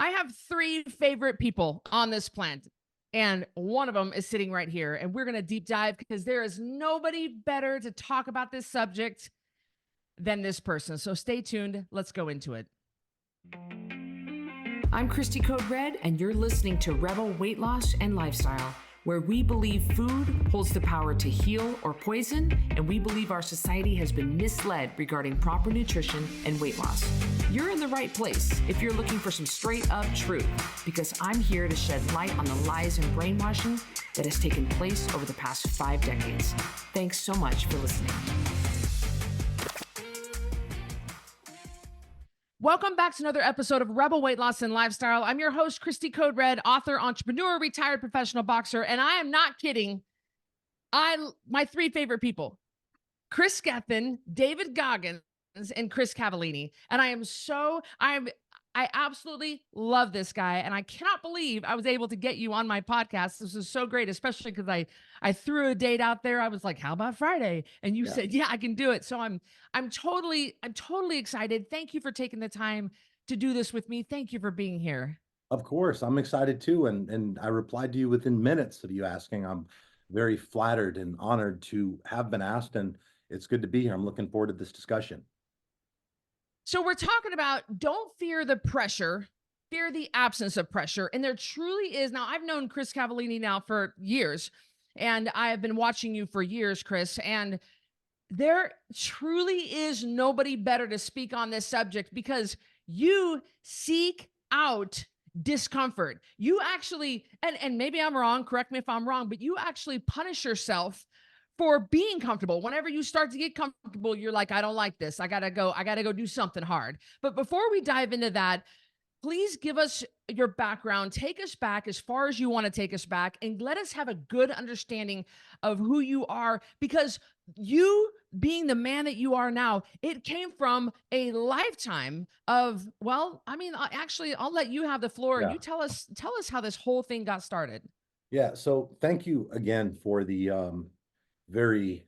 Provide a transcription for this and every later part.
I have three favorite people on this planet, and one of them is sitting right here. And we're going to deep dive because there is nobody better to talk about this subject than this person. So stay tuned. Let's go into it. I'm Cristy Code Red, and you're listening to Rebel Weight Loss and Lifestyle, where we believe food holds the power to heal or poison, and we believe our society has been misled regarding proper nutrition and weight loss. You're in the right place if you're looking for some straight up truth, because I'm here to shed light on the lies and brainwashing that has taken place over the past 5 decades. Thanks so much for listening. Welcome back to another episode of Rebel Weight Loss and Lifestyle. I'm your host, Cristy Code Red, author, entrepreneur, retired professional boxer, and I am not kidding. My three favorite people, Chris Gethin, David Goggins, and Chris Cavallini. And I absolutely love this guy, and I cannot believe I was able to get you on my podcast. This is so great, especially because I threw a date out there. I was like, "How about Friday?" And you said, "Yeah, I can do it." So I'm totally excited. Thank you for taking the time to do this with me. Thank you for being here. Of course, I'm excited too, and I replied to you within minutes of you asking. I'm very flattered and honored to have been asked, and it's good to be here. I'm looking forward to this discussion. So we're talking about don't fear the pressure, fear the absence of pressure. And there truly is. Now, I've known Chris Cavallini now for years, and I have been watching you for years, Chris. And there truly is nobody better to speak on this subject because you seek out discomfort. You actually, and maybe I'm wrong, correct me if I'm wrong, but you actually punish yourself for being comfortable. Whenever you start to get comfortable, you're like, I don't like this. I gotta go do something hard. But before we dive into that, please give us your background. Take us back as far as you want to take us back and let us have a good understanding of who you are, because you being the man that you are now, it came from a lifetime of, well, I mean, actually, I'll let you have the floor and Yeah. you tell us how this whole thing got started. Yeah. So thank you again for the very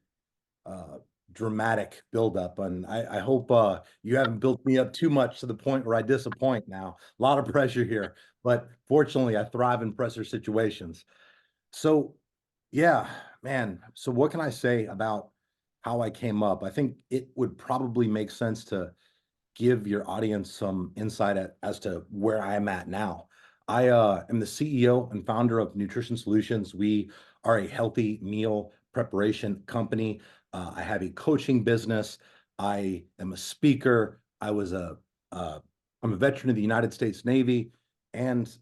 uh, dramatic buildup. And I hope you haven't built me up too much to the point where I disappoint now. A lot of pressure here, but fortunately, I thrive in pressure situations. So, yeah, man. So, what can I say about how I came up? I think it would probably make sense to give your audience some insight as to where I am at now. I am the CEO and founder of Nutrition Solutions. We are a healthy meal preparation company. I have a coaching business. I am a speaker. I'm a veteran of the United States Navy, and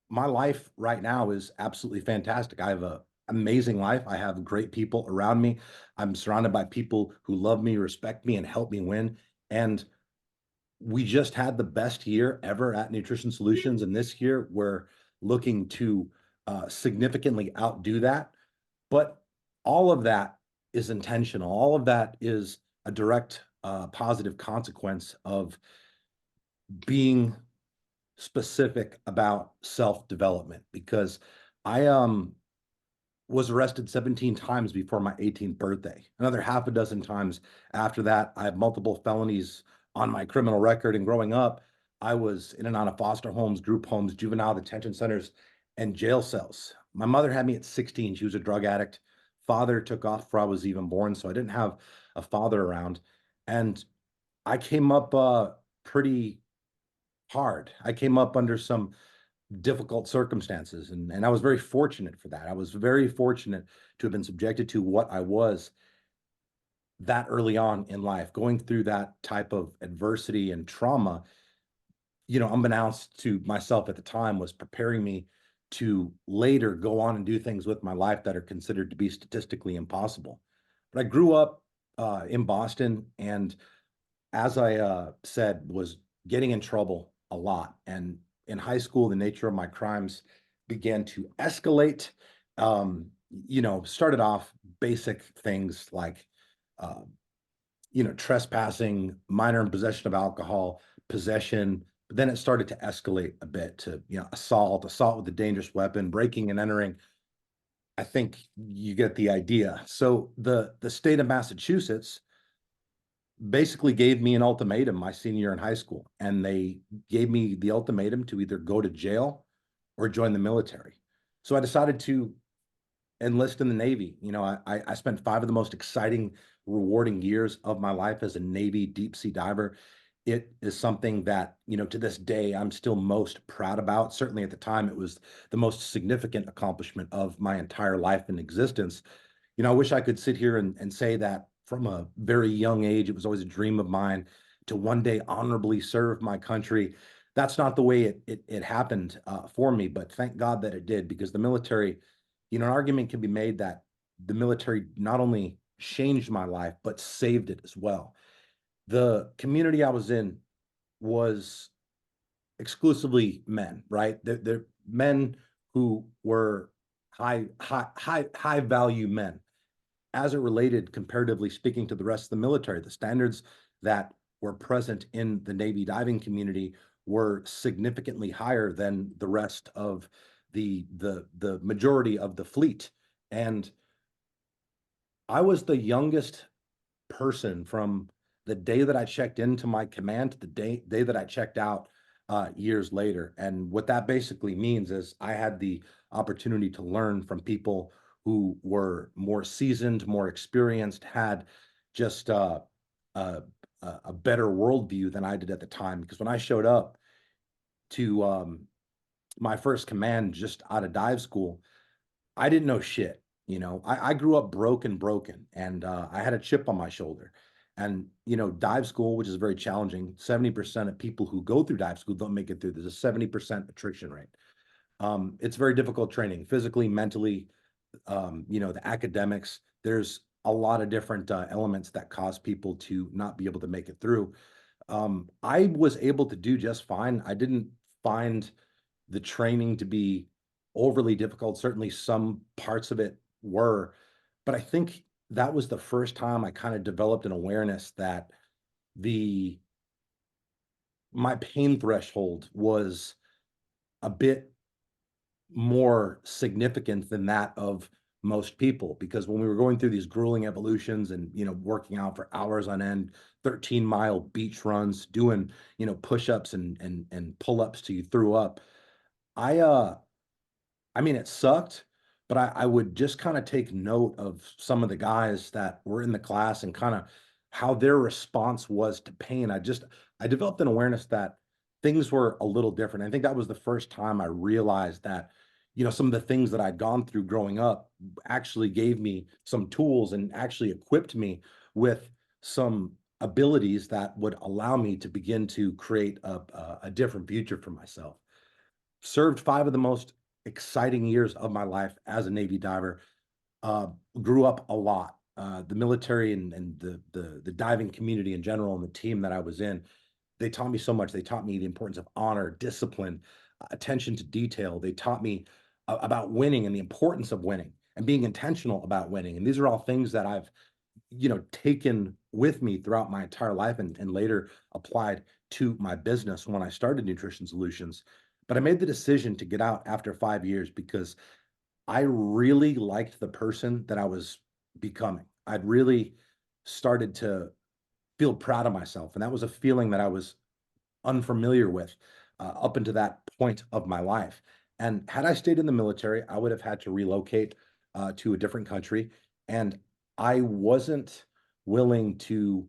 my life right now is absolutely fantastic. I have an amazing life. I have great people around me. I'm surrounded by people who love me, respect me, and help me win. And we just had the best year ever at Nutrition Solutions. And this year, we're looking to significantly outdo that. But all of that is intentional. All of that is a direct positive consequence of being specific about self-development, because I was arrested 17 times before my 18th birthday. Another half a dozen times after that. I have multiple felonies on my criminal record. And growing up, I was in and out of foster homes, group homes, juvenile detention centers, and jail cells. My mother had me at 16. She was a drug addict. Father took off before I was even born, so I didn't have a father around. And I came up pretty hard. I came up under some difficult circumstances, and I was very fortunate for that. I was very fortunate to have been subjected to what I was that early on in life. Going through that type of adversity and trauma, unbeknownst to myself at the time, was preparing me to later go on and do things with my life that are considered to be statistically impossible. But I grew up in Boston, and as I said, was getting in trouble a lot. And in high school, the nature of my crimes began to escalate. Started off basic things like, uh, trespassing, minor in possession of alcohol, possession. But then it started to escalate a bit to, assault with a dangerous weapon, breaking and entering. I think you get the idea. So the state of Massachusetts basically gave me an ultimatum my senior year in high school, and they gave me the ultimatum to either go to jail or join the military. So I decided to enlist in the Navy. I spent 5 of the most exciting, rewarding years of my life as a Navy deep sea diver. It is something that, to this day, I'm still most proud about. Certainly at the time, it was the most significant accomplishment of my entire life and existence. I wish I could sit here and say that from a very young age, it was always a dream of mine to one day honorably serve my country. That's not the way it happened for me, but thank God that it did, because the military, an argument can be made that the military not only changed my life, but saved it as well. The community I was in was exclusively men, right? They're men who were high value men as it related, comparatively speaking, to the rest of the military. The standards that were present in the Navy diving community were significantly higher than the rest of the majority of the fleet. And I was the youngest person from the day that I checked into my command to the day that I checked out years later. And what that basically means is I had the opportunity to learn from people who were more seasoned, more experienced, had just a, a better worldview than I did at the time. Because when I showed up to my first command just out of dive school, I didn't know shit. I grew up broken, and I had a chip on my shoulder. And, dive school, which is very challenging, 70% of people who go through dive school don't make it through. There's a 70% attrition rate. It's very difficult training, physically, mentally, the academics. There's a lot of different elements that cause people to not be able to make it through. I was able to do just fine. I didn't find the training to be overly difficult. Certainly some parts of it were, but I think that was the first time I kind of developed an awareness that the my pain threshold was a bit more significant than that of most people, because when we were going through these grueling evolutions and working out for hours on end, 13-mile beach runs, doing push-ups and pull-ups till you threw up, I I mean, it sucked, but I would just kind of take note of some of the guys that were in the class and kind of how their response was to pain. I developed an awareness that things were a little different. I think that was the first time I realized that, some of the things that I'd gone through growing up actually gave me some tools and actually equipped me with some abilities that would allow me to begin to create a different future for myself. Served 5 of the most exciting years of my life as a Navy diver. Uh, Grew up a lot. The military and the diving community in general and the team that I was in, they taught me so much. They taught me the importance of honor, discipline, attention to detail. They taught me about winning and the importance of winning and being intentional about winning. And these are all things that I've taken with me throughout my entire life and later applied to my business when I started Nutrition Solutions. But I made the decision to get out after 5 years because I really liked the person that I was becoming. I'd really started to feel proud of myself. And that was a feeling that I was unfamiliar with up until that point of my life. And had I stayed in the military, I would have had to relocate to a different country. And I wasn't willing to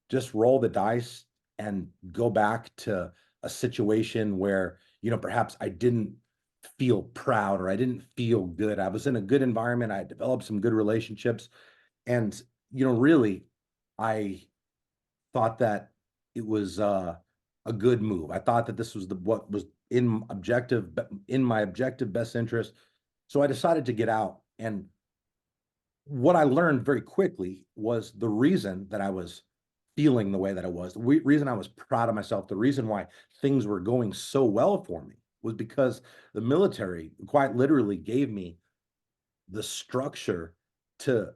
just roll the dice and go back to a situation where, perhaps I didn't feel proud or I didn't feel good. I was in a good environment. I had developed some good relationships. And, really, I thought that it was a good move. I thought that this was what was in my objective best interest. So I decided to get out. And what I learned very quickly was the reason that I was feeling the way that I was, the reason I was proud of myself, the reason why things were going so well for me was because the military quite literally gave me the structure to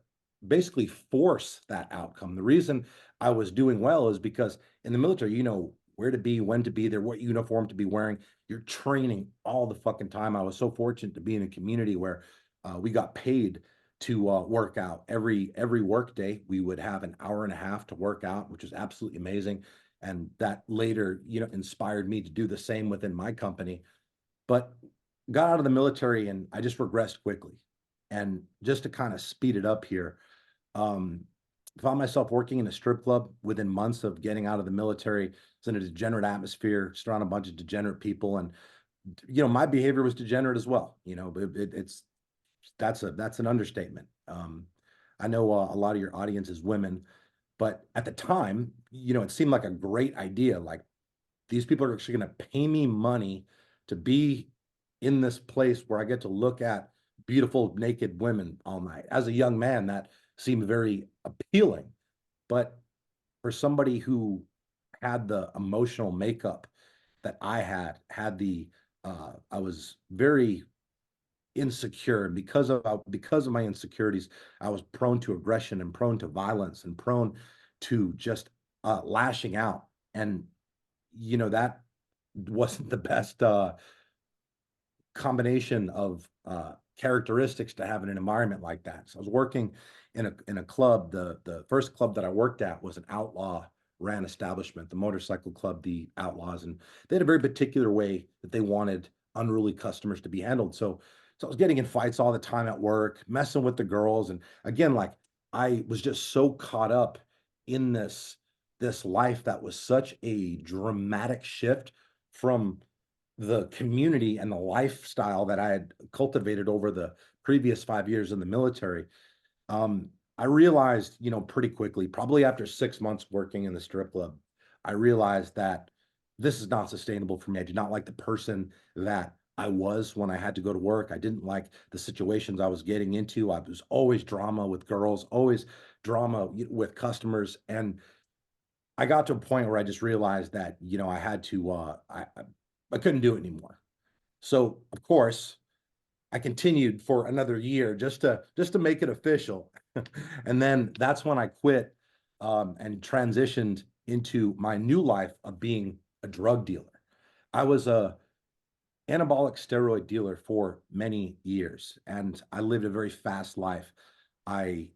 basically force that outcome. The reason I was doing well is because in the military, you know where to be, when to be there, what uniform to be wearing. You're training all the fucking time. I was so fortunate to be in a community where we got paid to work out. Every work day, we would have an hour and a half to work out, which was absolutely amazing. And that later, inspired me to do the same within my company. But got out of the military and I just regressed quickly. And just to kind of speed it up here, um, found myself working in a strip club within months of getting out of the military. It's in a degenerate atmosphere, surrounded a bunch of degenerate people, and my behavior was degenerate as well. But it's that's an understatement. I know a lot of your audience is women, but at the time, it seemed like a great idea. Like these people are actually going to pay me money to be in this place where I get to look at beautiful naked women all night. As a young man, that seemed very appealing. But for somebody who had the emotional makeup that I had the I was very insecure, and because of my insecurities, I was prone to aggression and prone to violence and prone to just lashing out. And that wasn't the best combination of characteristics to have in an environment like that. So I was working in a club. The first club that I worked at was an outlaw ran establishment, the motorcycle club, the Outlaws, and they had a very particular way that they wanted unruly customers to be handled. So I was getting in fights all the time at work, messing with the girls, and again, like I was just so caught up in this life that was such a dramatic shift from the community and the lifestyle that I had cultivated over the previous 5 years in the military. um, I realized, pretty quickly, probably after 6 months working in the strip club, I realized that this is not sustainable for me. I did not like the person that I was when I had to go to work. I didn't like the situations I was getting into. I was always drama with girls, always drama with customers. And I got to a point where I just realized that, I had to, I couldn't do it anymore. So, of course, I continued for another year just to make it official. And then that's when I quit, and transitioned into my new life of being a drug dealer. I was a anabolic steroid dealer for many years, and I lived a very fast life. I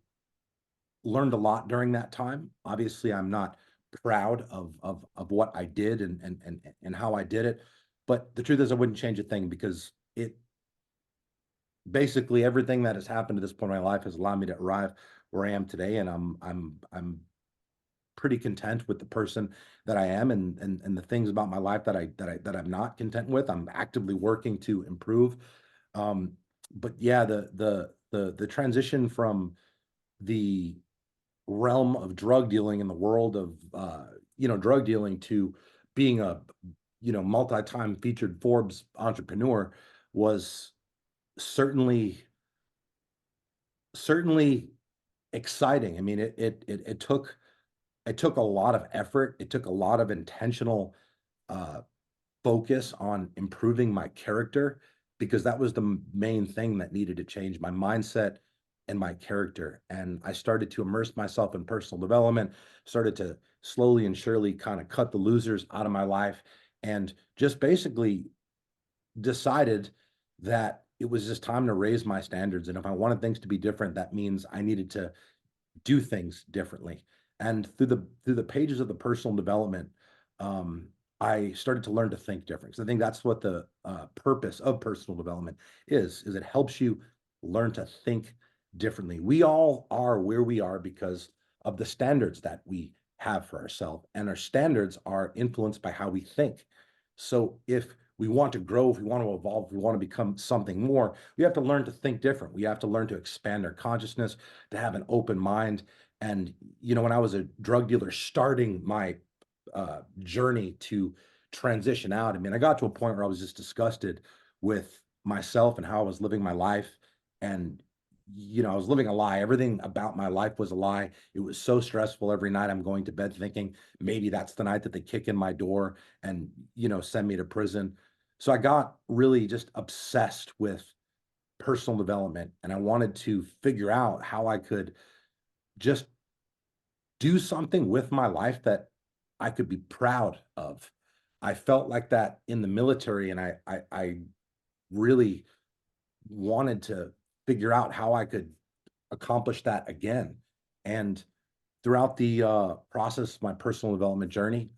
learned a lot during that time. Obviously, I'm not proud of what I did and how I did it, but the truth is I wouldn't change a thing because it basically everything that has happened to this point in my life has allowed me to arrive where I am today, and I'm pretty content with the person that I am, and the things about my life that I'm not content with. I'm actively working to improve. Um, but yeah, the transition from the realm of drug dealing in the world of drug dealing to being a multi-time featured Forbes entrepreneur was certainly certainly exciting. I mean, it took a lot of effort. It took a lot of intentional uh, focus on improving my character, because that was the main thing that needed to change my mindset and my character. And I started to immerse myself in personal development, started to slowly and surely kind of cut the losers out of my life, and just basically decided that it was just time to raise my standards. And if I wanted things to be different, that means I needed to do things differently. And through the pages of the personal development, um, I started to learn to think different. Because I think that's what the purpose of personal development is it helps you learn to think differently. We all are where we are because of the standards that we have for ourselves, and our standards are influenced by how we think. So if we want to grow, if we want to evolve, if we want to become something more, we have to learn to think different. We have to learn to expand our consciousness, to have an open mind. And, when I was a drug dealer starting my journey to transition out, I mean, I got to a point where I was just disgusted with myself and how I was living my life. And, I was living a lie. Everything about my life was a lie. It was so stressful every night. I'm going to bed thinking maybe that's the night that they kick in my door and, send me to prison. So I got really just obsessed with personal development, and I wanted to figure out how I could just do something with my life that I could be proud of. I felt like that in the military, and I really wanted to figure out how I could accomplish that again. And throughout the process of my personal development journey,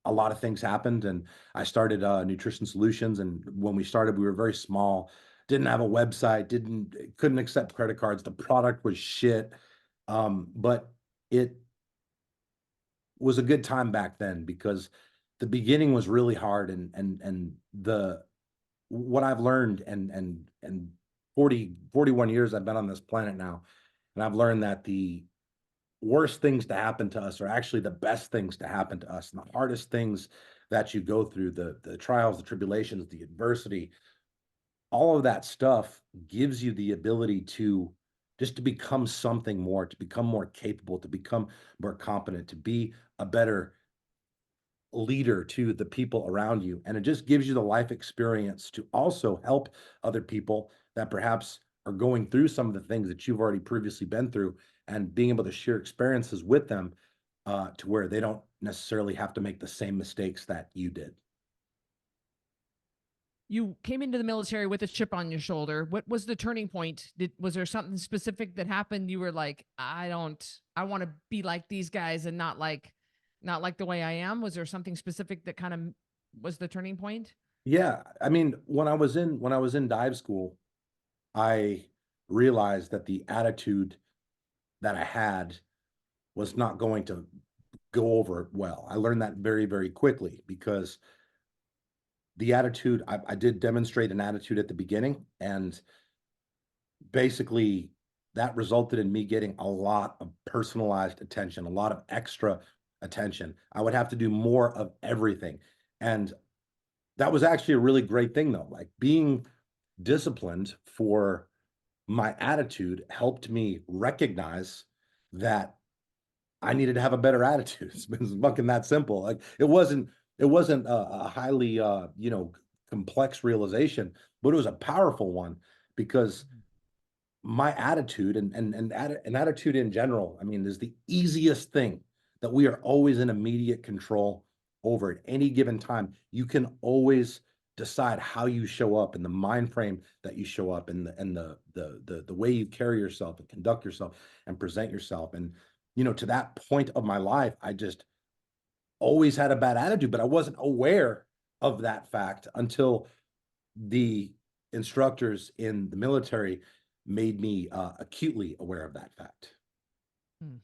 a lot of things happened, and I started Nutrition Solutions. And when we started, we were very small, didn't have a website, couldn't accept credit cards. The product was shit, but it was a good time back then because the beginning was really hard, and the what I've learned, and 41 years I've been on this planet now, and I've learned that the worst things to happen to us are actually the best things to happen to us. And the hardest things that you go through, the trials, the tribulations, the adversity, all of that stuff gives you the ability to just to become something more, to become more capable, to become more competent, to be a better leader to the people around you. And it just gives you the life experience to also help other people that perhaps are going through some of the things that you've already previously been through, and being able to share experiences with them to where they don't necessarily have to make the same mistakes that you did. You came into the military with a chip on your shoulder. What was the turning point? Was there something specific that happened? You were like, I want to be like these guys and not like the way I am. Was there something specific that kind of was the turning point? Yeah, I mean, when I was in dive school, I realized that the attitude that I had was not going to go over well. I learned that very, very quickly because the attitude, I did demonstrate an attitude at the beginning, and basically that resulted in me getting a lot of personalized attention, a lot of extra attention. I would have to do more of everything. And that was actually a really great thing though. Like being disciplined for my attitude helped me recognize that I needed to have a better attitude. It's fucking that simple. Like it wasn't a highly complex realization, but it was a powerful one because my attitude and attitude in general, I mean, is the easiest thing that we are always in immediate control over at any given time. You can always decide how you show up and the mind frame that you show up and the way you carry yourself and conduct yourself and present yourself. And to that point of my life, I just always had a bad attitude, but I wasn't aware of that fact until the instructors in the military made me acutely aware of that fact. Hmm.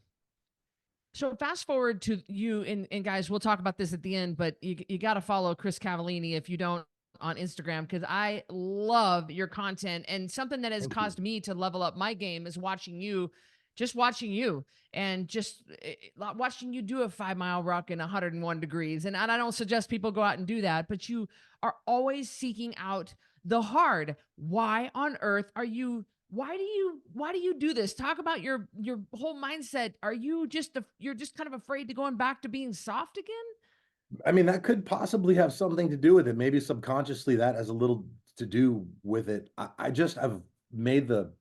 So fast forward to you and guys, we'll talk about this at the end, but you got to follow Chris Cavallini if you don't on Instagram because I love your content, and something that has Thank you. caused me to level up my game is watching you and just watching you do a 5 mile ruck in 101 degrees. And I don't suggest people go out and do that, but you are always seeking out the hard. Why on earth are you why do you do this? Talk about your whole mindset. Are you just you're just kind of afraid to going back to being soft again? I mean, that could possibly have something to do with it. Maybe subconsciously that has a little to do with it. I just have made a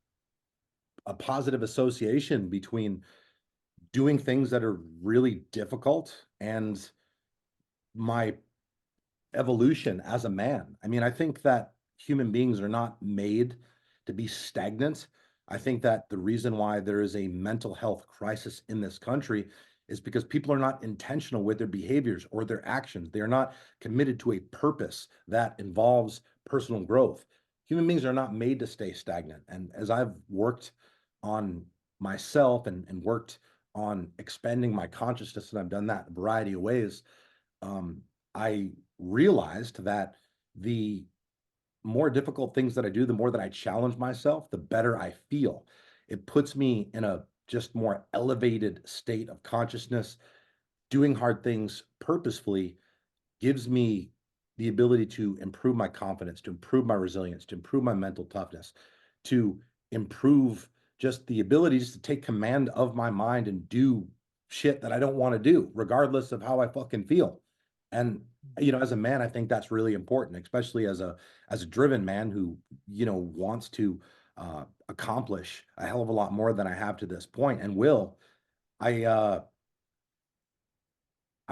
positive association between doing things that are really difficult and my evolution as a man. I mean, I think that human beings are not made to be stagnant. I think that the reason why there is a mental health crisis in this country is because people are not intentional with their behaviors or their actions. They are not committed to a purpose that involves personal growth. Human beings are not made to stay stagnant. And as I've worked on myself and worked on expanding my consciousness, and I've done that in a variety of ways, um, I realized that the more difficult things that I do, the more that I challenge myself, the better I feel. It puts me in a just more elevated state of consciousness. Doing hard things purposefully gives me the ability to improve my confidence, to improve my resilience, to improve my mental toughness, to improve just the ability just to take command of my mind and do shit that I don't want to do, regardless of how I fucking feel. And as a man, I think that's really important, especially as a driven man who wants to accomplish a hell of a lot more than I have to this point and will. I I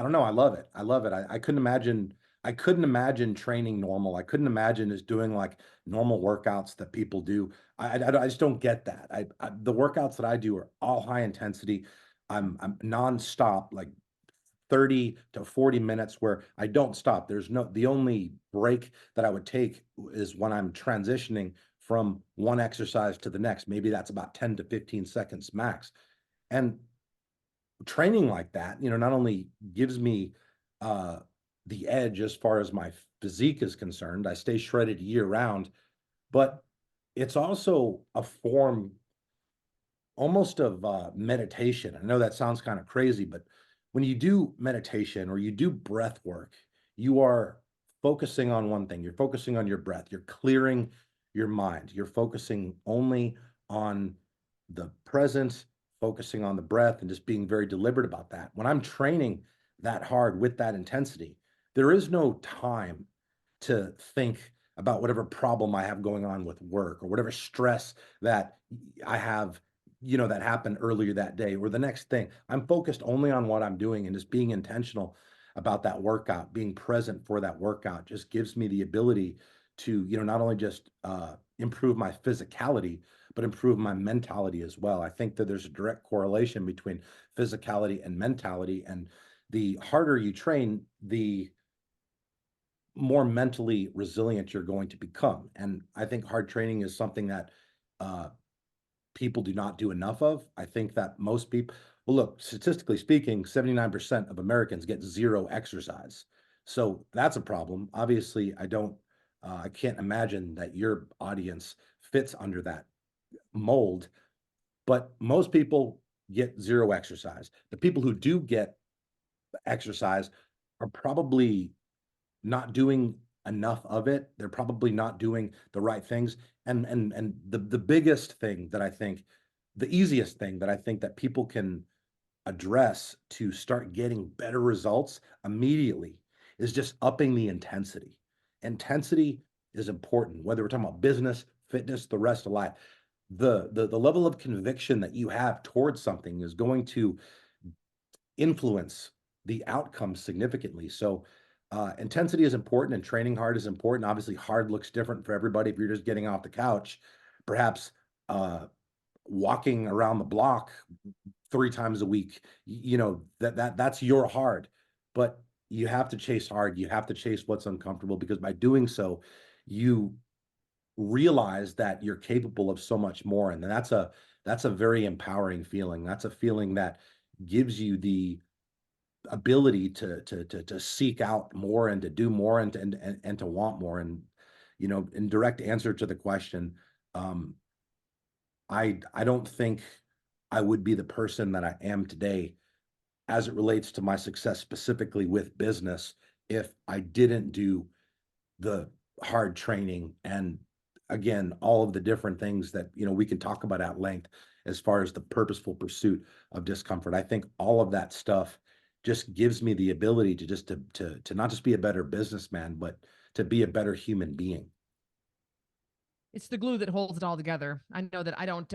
don't know. I love it. I love it. I couldn't imagine I couldn't imagine training normal. I couldn't imagine just doing like normal workouts that people do. I just don't get that. The workouts that I do are all high intensity. I'm nonstop, like 30 to 40 minutes where I don't stop. The only break that I would take is when I'm transitioning from one exercise to the next. Maybe that's about 10 to 15 seconds max. And training like that, not only gives me uh the edge as far as my physique is concerned, I stay shredded year round, but it's also a form almost of meditation. I know that sounds kind of crazy, but when you do meditation or you do breath work, you are focusing on one thing. You're focusing on your breath. You're clearing your mind. You're focusing only on the present, focusing on the breath, and just being very deliberate about that. When I'm training that hard with that intensity, there is no time to think about whatever problem I have going on with work or whatever stress that I have, that happened earlier that day or the next thing. I'm focused only on what I'm doing and just being intentional about that workout, being present for that workout just gives me the ability to, not only just improve my physicality, but improve my mentality as well. I think that there's a direct correlation between physicality and mentality. And the harder you train, the more mentally resilient you're going to become. And I think hard training is something that uh, people do not do enough of. I think that most people, well, look, statistically speaking, 79% of Americans get zero exercise. So that's a problem. Obviously, I can't imagine that your audience fits under that mold, but most people get zero exercise. The people who do get exercise are probably not doing enough of it. They're probably not doing the right things. And the biggest thing that I think, the easiest thing that I think that people can address to start getting better results immediately is just upping the intensity. Intensity is important, whether we're talking about business, fitness, the rest of life. The level of conviction that you have towards something is going to influence the outcome significantly. So intensity is important and training hard is important. Obviously, hard looks different for everybody. If you're just getting off the couch, perhaps walking around the block 3 times a week, that's your hard. But you have to chase hard. You have to chase what's uncomfortable because by doing so, you realize that you're capable of so much more. And that's a very empowering feeling. That's a feeling that gives you the ability to seek out more and to do more and to want more. And in direct answer to the question, um, I don't think I would be the person that I am today as it relates to my success specifically with business if I didn't do the hard training and again all of the different things that we can talk about at length as far as the purposeful pursuit of discomfort. I think all of that stuff just gives me the ability to just to not just be a better businessman but to be a better human being. It's the glue that holds it all together. I know that I don't,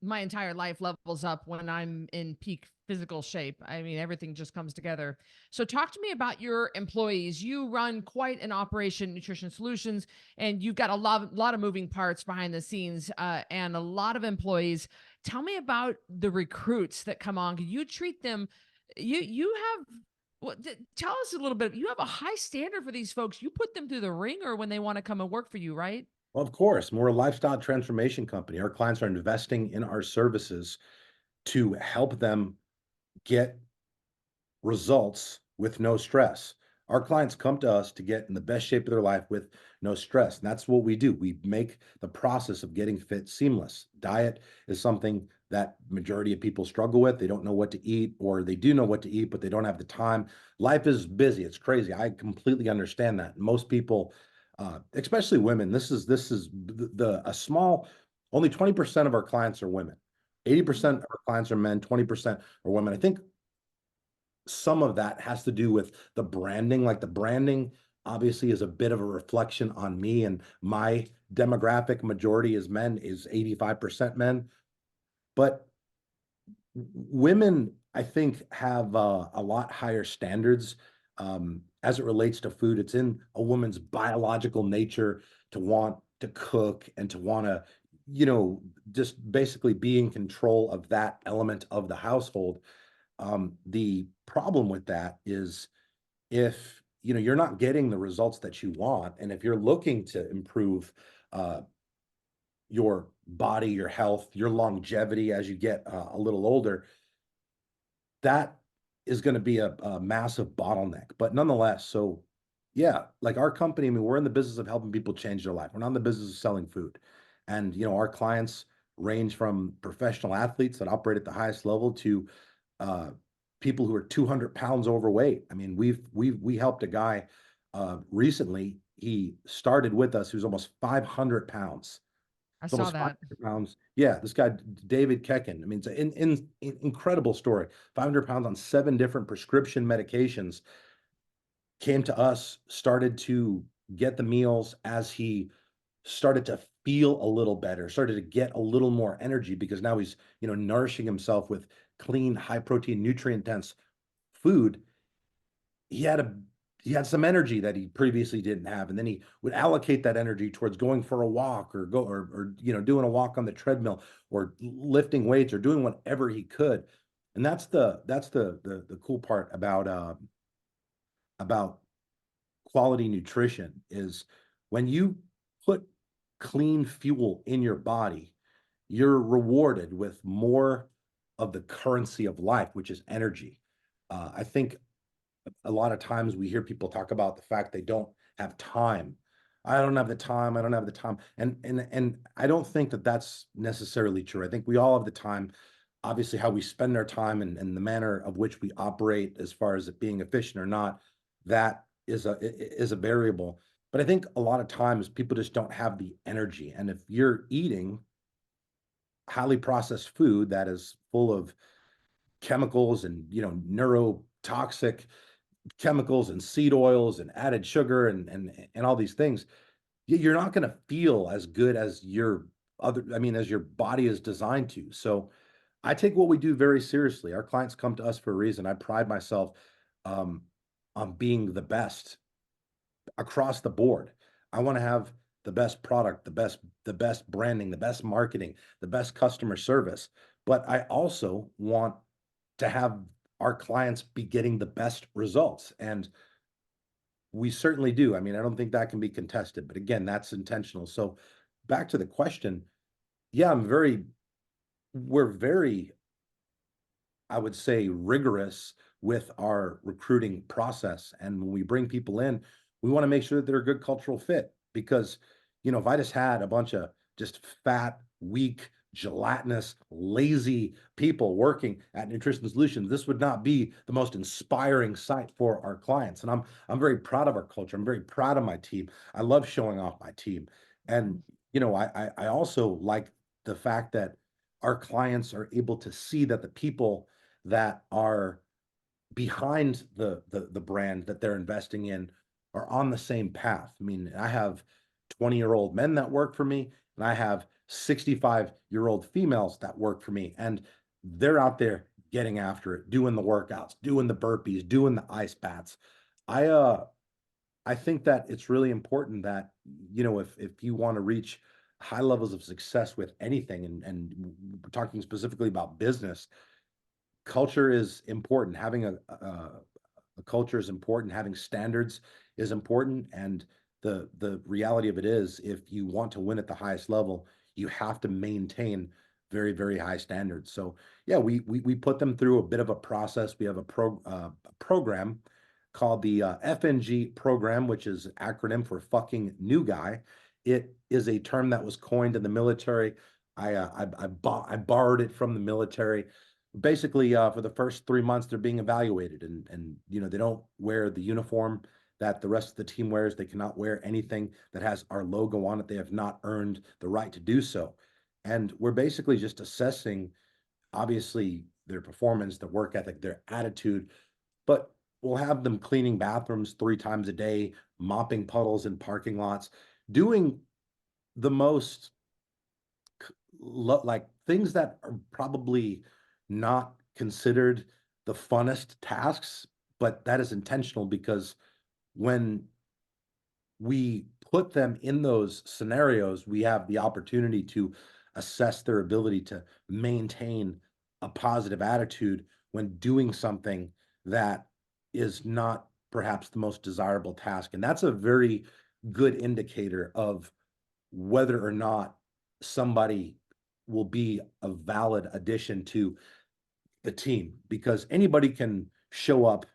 my entire life levels up when I'm in peak physical shape. I mean, everything just comes together. So, talk to me about your employees. You run quite an operation, Nutrition Solutions, and you've got a lot of moving parts behind the scenes and a lot of employees. Tell me about the recruits that come on. You treat them, you have, tell us a little bit. You have a high standard for these folks. You put them through the ringer when they want to come and work for you, right? Well, of course, we're a lifestyle transformation company. Our clients are investing in our services to help them get results with no stress. Our clients come to us to get in the best shape of their life with no stress. And that's what we do. We make the process of getting fit seamless. Diet is something that majority of people struggle with. They don't know what to eat, or they do know what to eat, but they don't have the time. Life is busy. It's crazy. I completely understand that. Most people, especially women, this is a small, only 20% of our clients are women. 80% of our clients are men, 20% are women. I think some of that has to do with the branding. Like the branding obviously is a bit of a reflection on me and my demographic majority is men, is 85% men. But women, I think, have a lot higher standards. as it relates to food. It's in a woman's biological nature to want to cook and to want to, you know, just basically be in control of that element of the household. The problem with that is if you're not getting the results that you want, and if you're looking to improve uh, your body, your health, your longevity as you get a little older, that is going to be a massive bottleneck. But nonetheless, so yeah, like our company, I mean, we're in the business of helping people change their life. We're not in the business of selling food. And our clients range from professional athletes that operate at the highest level to uh, people who are 200 pounds overweight. I mean, we helped a guy recently. He started with us, who's almost 500 pounds. I It's saw almost that. 500 pounds. Yeah, this guy, David Kecken. I mean, it's an incredible story. 500 pounds on 7 different prescription medications, came to us, started to get the meals as he started to feel a little better, started to get a little more energy because now he's, nourishing himself with clean, high protein, nutrient dense food. he had a he had some energy that he previously didn't have, and then he would allocate that energy towards going for a walk or doing a walk on the treadmill or lifting weights or doing whatever he could. And that's the cool part about quality nutrition is when you put clean fuel in your body, you're rewarded with more of the currency of life, which is energy. I think a lot of times we hear people talk about the fact they don't have time. I don't have the time. I don't have the time. And I don't think that that's necessarily true. I think we all have the time. Obviously, how we spend our time and the manner of which we operate, as far as it being efficient or not, that is a variable. But I think a lot of times people just don't have the energy. And if you're eating highly processed food that is full of chemicals and neurotoxic chemicals and seed oils and added sugar and all these things, you're not going to feel as good as as your body is designed to. So I take what we do very seriously. Our clients come to us for a reason. I pride myself um, on being the best across the board. I want to have the best product, the best branding, the best marketing, the best customer service. But I also want to have our clients be getting the best results. And we certainly do. I mean, I don't think that can be contested, but again, that's intentional. So back to the question, yeah, we're very, I would say, rigorous with our recruiting process. And when we bring people in, we want to make sure that they're a good cultural fit because, if I just had a bunch of just fat, weak, gelatinous, lazy people working at Nutrition Solutions, this would not be the most inspiring sight for our clients. And I'm very proud of our culture. I'm very proud of my team. I love showing off my team. And, I also like the fact that our clients are able to see that the people that are behind the brand that they're investing in are on the same path. I mean, I have 20-year-old men that work for me, and I have 65-year-old females that work for me, and they're out there getting after it, doing the workouts, doing the burpees, doing the ice baths. I uh I think that it's really important that, if you want to reach high levels of success with anything, and we're talking specifically about business, culture is important. Having a culture is important. Having standards is important. And the reality of it is, if you want to win at the highest level, you have to maintain very, very high standards. So yeah, we put them through a bit of a process. We have a program called the FNG program, which is an acronym for fucking new guy. It is a term that was coined in the military. I borrowed it from the military. Basically, for the first 3 months, they're being evaluated, and they don't wear the uniform that the rest of the team wears. They cannot wear anything that has our logo on it. They have not earned the right to do so. And we're basically just assessing, obviously, their performance, their work ethic, their attitude, but we'll have them cleaning bathrooms 3 times a day, mopping puddles in parking lots, doing the most like things that are probably not considered the funnest tasks, but that is intentional because when we put them in those scenarios, we have the opportunity to assess their ability to maintain a positive attitude when doing something that is not perhaps the most desirable task. And that's a very good indicator of whether or not somebody will be a valid addition to the team, because anybody can show up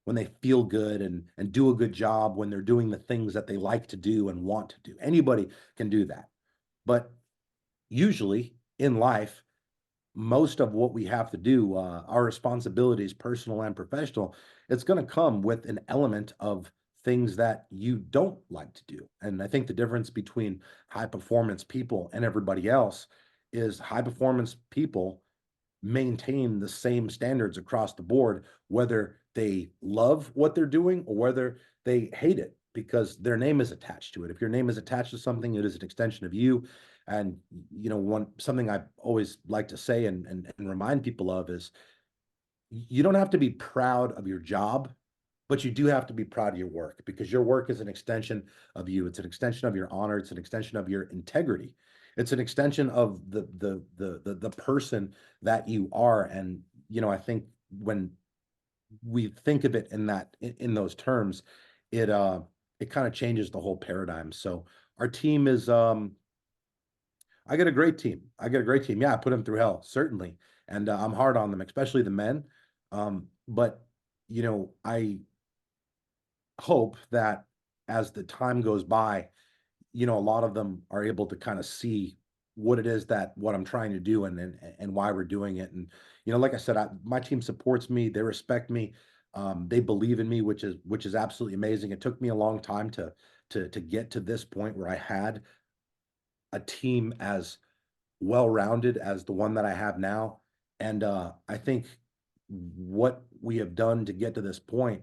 when they feel good and do a good job when they're doing the things that they like to do and want to do. Anybody can do that. But usually in life, most of what we have to do, our responsibilities, personal and professional, it's going to come with an element of things that you don't like to do. And I think the difference between high performance people and everybody else is high performance people maintain the same standards across the board, whether they love what they're doing or whether they hate it, because their name is attached to it. If your name is attached to something, it is an extension of you. And one something I always like to say and remind people of is you don't have to be proud of your job, but you do have to be proud of your work, because your work is an extension of you. It's an extension of your honor. It's an extension of your integrity. It's an extension of the person that you are. And I think when we think of it in those terms, it kind of changes the whole paradigm. So our team is I get a great team. I get a great team. Yeah, I put them through hell, certainly. And I'm hard on them, especially the men. But I hope that as the time goes by, a lot of them are able to kind of see what I'm trying to do and why we're doing it. And like I said, my team supports me. They respect me. They believe in me, which is absolutely amazing. It took me a long time to get to this point where I had a team as well-rounded as the one that I have now. And I think what we have done to get to this point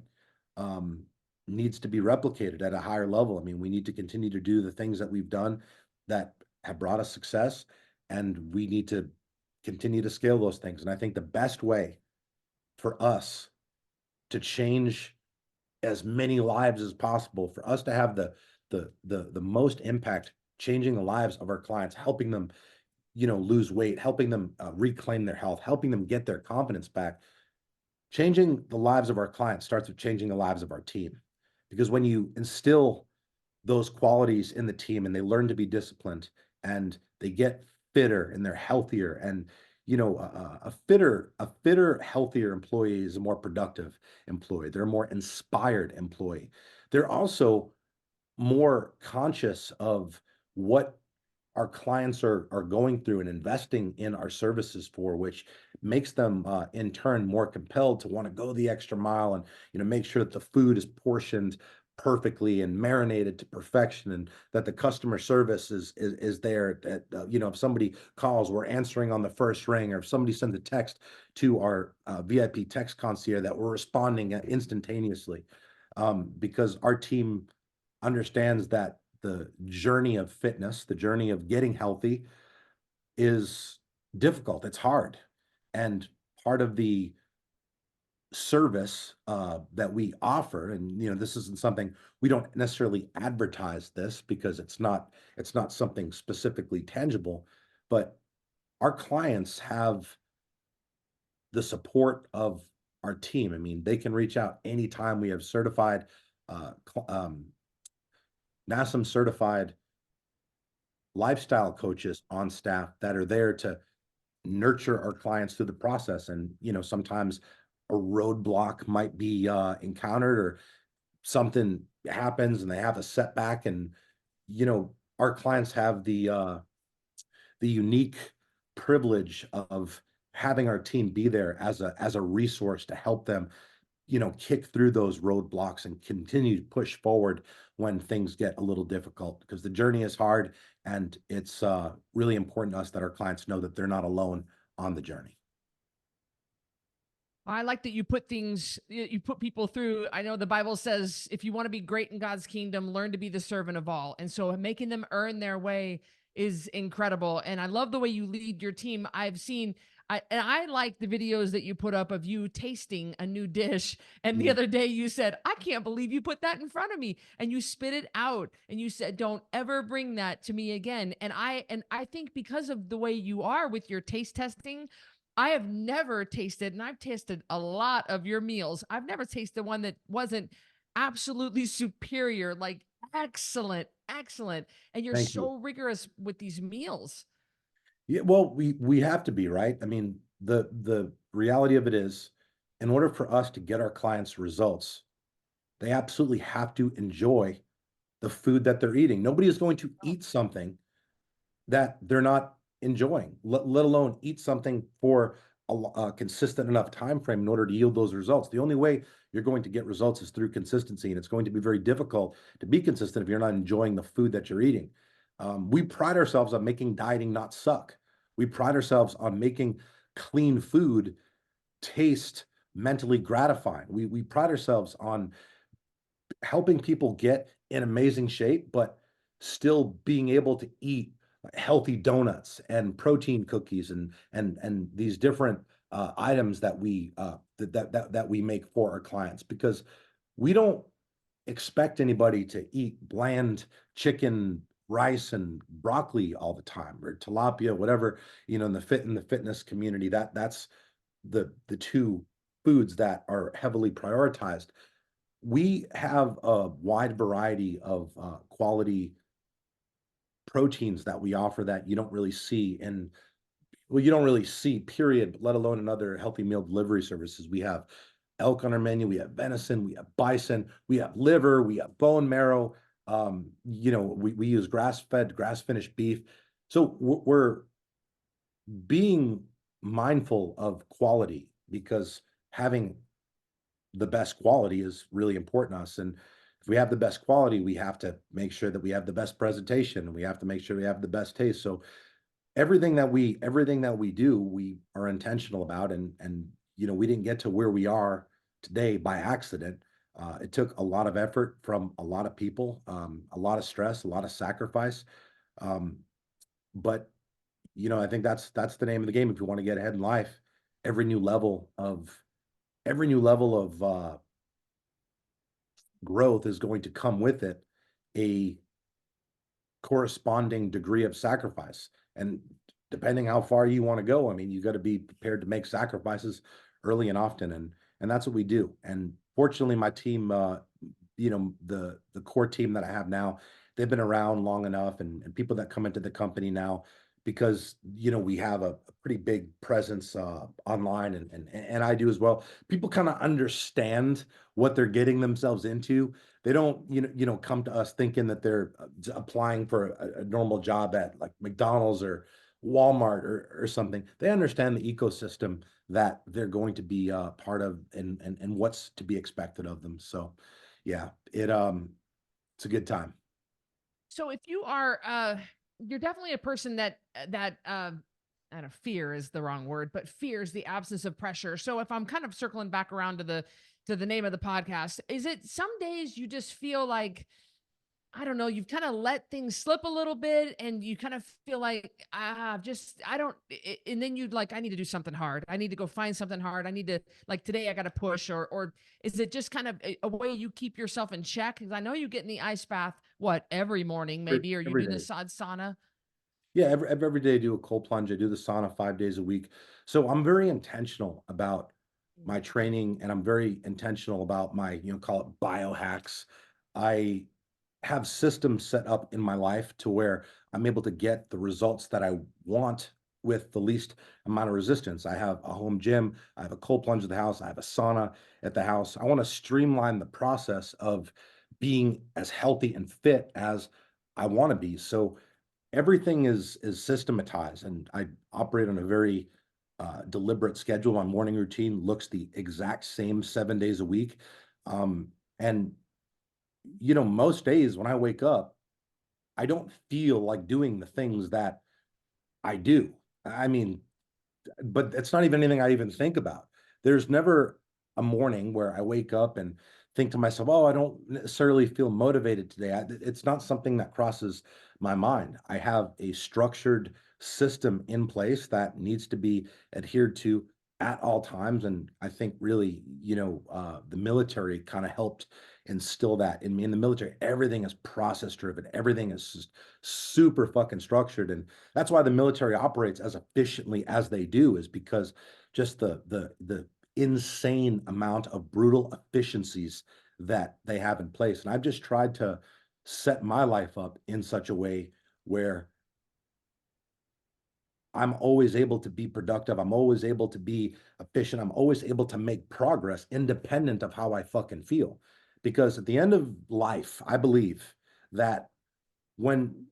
um, needs to be replicated at a higher level. I mean, we need to continue to do the things that we've done that have brought us success, and we need to continue to scale those things. And I think the best way for us to change as many lives as possible, for us to have the most impact changing the lives of our clients, helping them lose weight, helping them reclaim their health, helping them get their confidence back. Changing the lives of our clients starts with changing the lives of our team. Because when you instill those qualities in the team and they learn to be disciplined and they get fitter and they're healthier, and a fitter, healthier employee is a more productive employee. They're a more inspired employee. They're also more conscious of what our clients are going through and investing in our services for, which makes them in turn more compelled to want to go the extra mile and make sure that the food is portioned perfectly and marinated to perfection, and that the customer service is there. That if somebody calls, we're answering on the first ring, or if somebody sends a text to our VIP text concierge, that we're responding instantaneously, because our team understands that the journey of fitness, the journey of getting healthy, is difficult. It's hard. And part of the service that we offer, and this isn't something, we don't necessarily advertise this because it's not something specifically tangible, but our clients have the support of our team. I mean, they can reach out anytime. We have certified NASM certified lifestyle coaches on staff that are there to nurture our clients through the process. And sometimes a roadblock might be encountered, or something happens and they have a setback, and our clients have the unique privilege of having our team be there as a resource to help them kick through those roadblocks and continue to push forward when things get a little difficult, because the journey is hard. And it's really important to us that our clients know that they're not alone on the journey. I like that you put people through. I know the Bible says if you want to be great in God's kingdom, learn to be the servant of all. And so making them earn their way is incredible. And I love the way you lead your team. I like the videos that you put up of you tasting a new dish. And the Mm. other day you said, "I can't believe you put that in front of me." And you spit it out and you said, "Don't ever bring that to me again." And I think because of the way you are with your taste testing, I have never tasted, and I've tasted a lot of your meals. I've never tasted one that wasn't absolutely superior, like excellent, excellent. And you're Thank you. so rigorous with these meals. Yeah, well, we have to be, right? I mean, the reality of it is, in order for us to get our clients results, they absolutely have to enjoy the food that they're eating. Nobody is going to eat something that they're not enjoying, let alone eat something for a consistent enough time frame in order to yield those results. The only way you're going to get results is through consistency, and it's going to be very difficult to be consistent if you're not enjoying the food that you're eating. We pride ourselves on making dieting not suck. We pride ourselves on making clean food taste mentally gratifying. We pride ourselves on helping people get in amazing shape, but still being able to eat healthy donuts and protein cookies and these different items that we make for our clients, because we don't expect anybody to eat bland chicken, rice, and broccoli all the time, or tilapia, whatever, in the fitness community. That's the two foods that are heavily prioritized. We have a wide variety of quality proteins that we offer that you don't really see in well, you don't really see, period, let alone in other healthy meal delivery services. We have elk on our menu, we have venison, we have bison, we have liver, we have bone marrow. We use grass-fed, grass-finished beef. So we're being mindful of quality, because having the best quality is really important to us. And if we have the best quality, we have to make sure that we have the best presentation, and we have to make sure we have the best taste. So everything that we do, we are intentional about, and we didn't get to where we are today by accident. It took a lot of effort from a lot of people, a lot of stress, a lot of sacrifice. Um, but I think that's the name of the game if you want to get ahead in life. Every new level of every new level of growth is going to come with it a corresponding degree of sacrifice. And depending how far you want to go, I mean, you got to be prepared to make sacrifices early and often. And that's what we do. And fortunately, my team, the core team that I have now, they've been around long enough, and people that come into the company now, because we have a pretty big presence online, and I do as well. People kind of understand what they're getting themselves into. They don't come to us thinking that they're applying for a normal job at like McDonald's or Walmart or something. They understand the ecosystem that they're going to be part of, and what's to be expected of them. So yeah, it's a good time. So if you are you're definitely a person that I don't know, fear is the wrong word, but fears the absence of pressure. So if I'm kind of circling back around to the name of the podcast, is it some days you just feel like, I don't know, you've kind of let things slip a little bit and you kind of feel like, just, I don't, and then you'd like, I need to do something hard. I need to go find something hard. I need to, like today I got to push, or is it just kind of a way you keep yourself in check? Cause I know you get in the ice bath, what, every morning every, maybe, or you every do the day. sauna. Yeah, every day I do a cold plunge. I do the sauna 5 days a week. So I'm very intentional about my training, and I'm very intentional about my, call it biohacks. I have systems set up in my life to where I'm able to get the results that I want with the least amount of resistance. I have a home gym, I have a cold plunge at the house, I have a sauna at the house. I want to streamline the process of being as healthy and fit as I want to be. So everything is systematized, and I operate on a very deliberate schedule. My morning routine looks the exact same 7 days a week. And most days when I wake up, I don't feel like doing the things that I do. I mean, but it's not even anything I even think about. There's never a morning where I wake up and think to myself, oh, I don't necessarily feel motivated today. It's not something that crosses my mind. I have a structured system in place that needs to be adhered to at all times. And I think really, the military kind of helped instill that in me. In the military, everything is process driven, everything is just super fucking structured. And that's why the military operates as efficiently as they do, is because just the insane amount of brutal efficiencies that they have in place. And I've just tried to set my life up in such a way where I'm always able to be productive. I'm always able to be efficient. I'm always able to make progress independent of how I fucking feel. Because at the end of life, I believe that when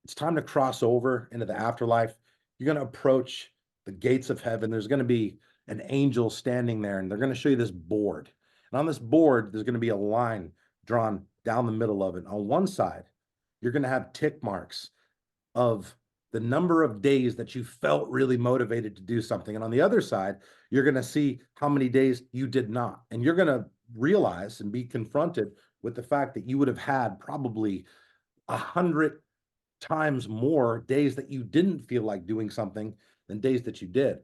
it's time to cross over into the afterlife, you're going to approach the gates of heaven. There's going to be an angel standing there, and they're going to show you this board. And on this board, there's going to be a line drawn down the middle of it. On one side, you're going to have tick marks of the number of days that you felt really motivated to do something. And on the other side, you're going to see how many days you did not. And you're going to realize and be confronted with the fact that you would have had probably 100 times more days that you didn't feel like doing something than days that you did.